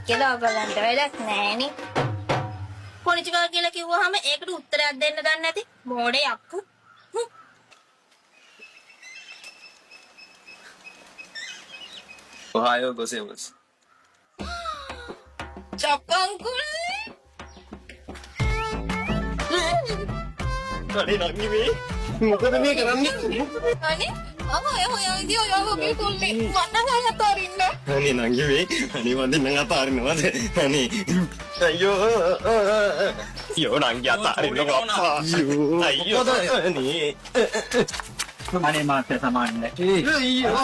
කියලා ඔයගලන්ට වැඩක් නෑනේ. කොනිචිකා කියලා කිව්වහම ඒකට උත්තරයක් දෙන්න දන්නේ නැති මෝඩේ අක්කු. Ohio gozemos. චප්පංකුල්. Kali nangi me. Moකද මේ කරන්නේ? අනේ අම ඔය ඉතින් ඔය වගේ කොල්ලේ මට ගහලා අරින්න. අනේ nangi me. අනේ මන් දෙන්න අතාරිනවද? අනේ. අයියෝ. අයියෝ nangi අතාරිනවා. අයියෝ. අනේ. අනේ මාත් සමානයි. අයියෝ.